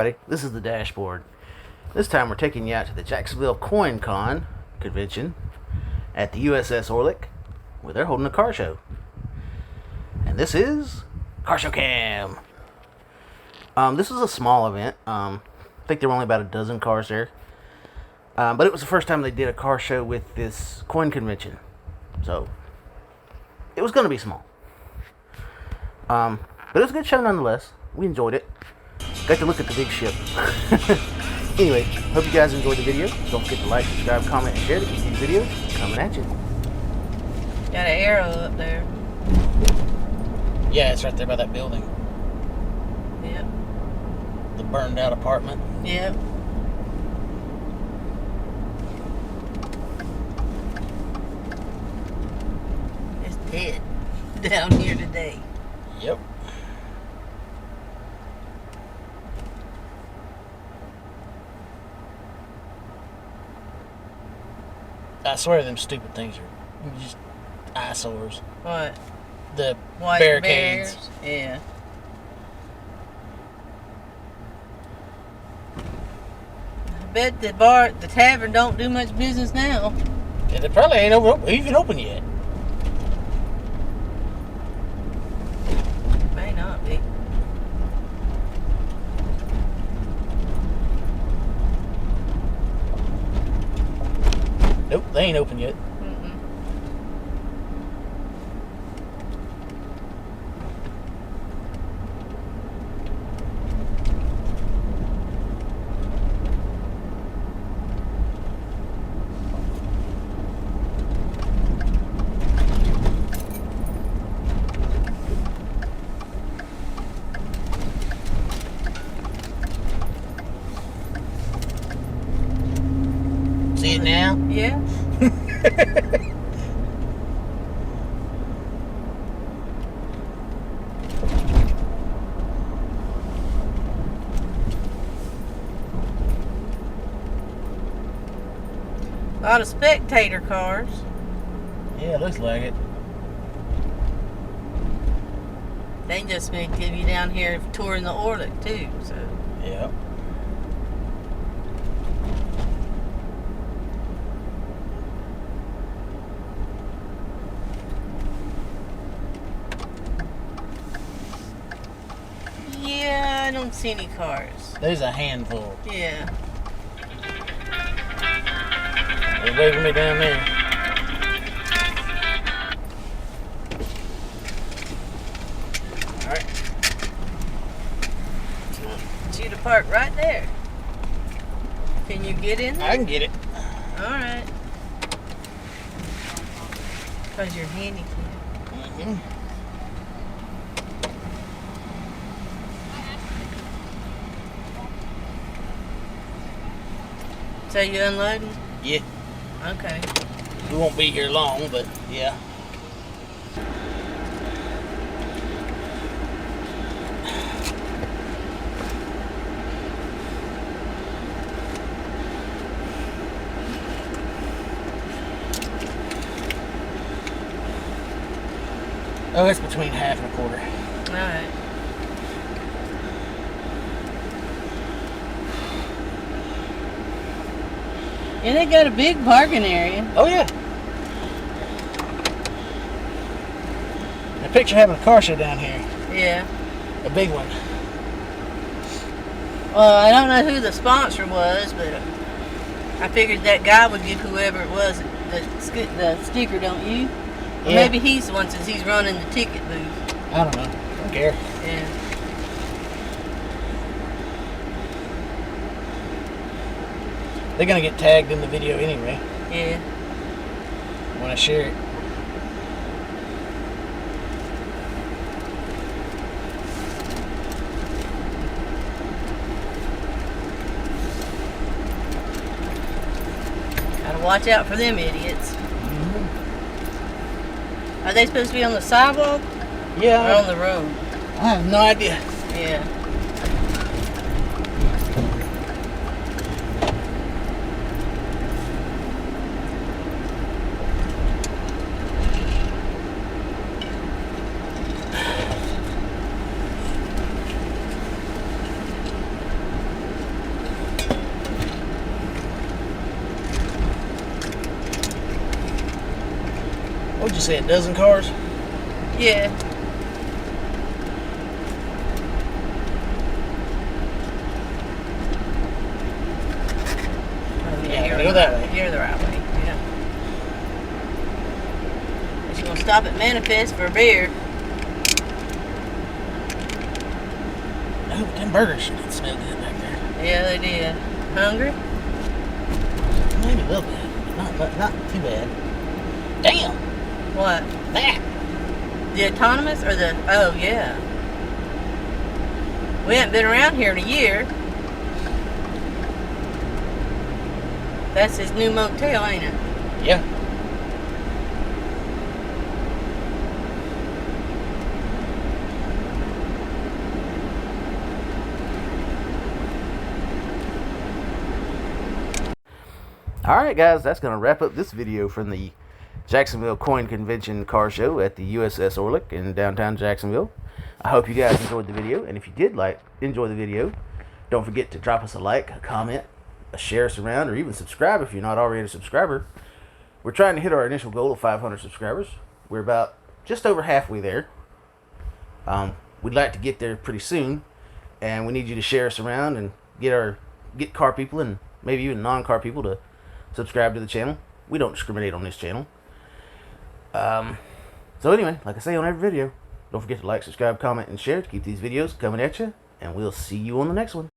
everybody, this is the dashboard. This time we're taking you out to the Jacksonville Coin Con convention at the USS Orleck, where they're holding a car show. And this is Car Show Cam. This is a small event. I think there were only about a dozen cars there. But it was the first time they did a car show with this coin convention. So, it was going to be small. But it was a good show nonetheless. We enjoyed it. Got to look at the big ship. Anyway, hope you guys enjoyed the video. Don't forget to like, subscribe, comment, and share to keep these videos coming at you. Got an arrow up there. Yeah, it's right there by that building. Yep. The burned out apartment. Yep. It's dead down here today. Yep. I swear them stupid things are just eyesores. What? The White barricades. Bears? Yeah. I bet the tavern don't do much business now. Yeah, they probably ain't even open yet. May not be. Nope, they ain't open yet. See it now? Yeah. A lot of spectator cars. Yeah, it looks like it. They just may give you down here touring the Orleck too, so. Yeah. Yeah, I don't see any cars. There's a handful. Yeah. They're waving me down there. Alright. It's you to park right there. Can you get in there? I can get it. Alright. Because you're handicapped. Mm-hmm. So you unloading? Yeah. Okay. We won't be here long, but yeah. Oh, it's between half and a quarter. Alright. Yeah, they got a big parking area. Oh, yeah. I picture having a car show down here. Yeah. A big one. Well, I don't know who the sponsor was, but I figured that guy would give whoever it was the sticker, don't you? Or Yeah. maybe he's the one since he's running the ticket booth. I don't know. Don't care. Yeah. They're going to get tagged in the video anyway Yeah. when I share it. Gotta watch out for them idiots. Mm-hmm. Are they supposed to be on the sidewalk Yeah. or on the road? I have no idea. Yeah. What'd you say, a dozen cars? Yeah. Yeah, go that way. You're the right way, yeah. But you gonna stop at Manifest for a beer? Oh, them burgers sure did smell good back there. Yeah, they did. Hungry? Maybe a little bit. Not too bad. Damn! What? That! The autonomous or the... Oh, yeah. We haven't been around here in a year. That's his new motel, ain't it? Yeah. Alright guys, that's going to wrap up this video from the Jacksonville Coin Convention car show at the USS Orleck in downtown Jacksonville. I hope you guys enjoyed the video, and if you did enjoy the video, don't forget to drop us a like, a comment, a share us around, or even subscribe if you're not already a subscriber. We're trying to hit our initial goal of 500 subscribers. We're about just over halfway there. We'd like to get there pretty soon, and we need you to share us around and get car people and maybe even non-car people to subscribe to the channel. We don't discriminate on this channel. So anyway, like I say on every video, don't forget to like, subscribe, comment, and share to keep these videos coming at you, and we'll see you on the next one.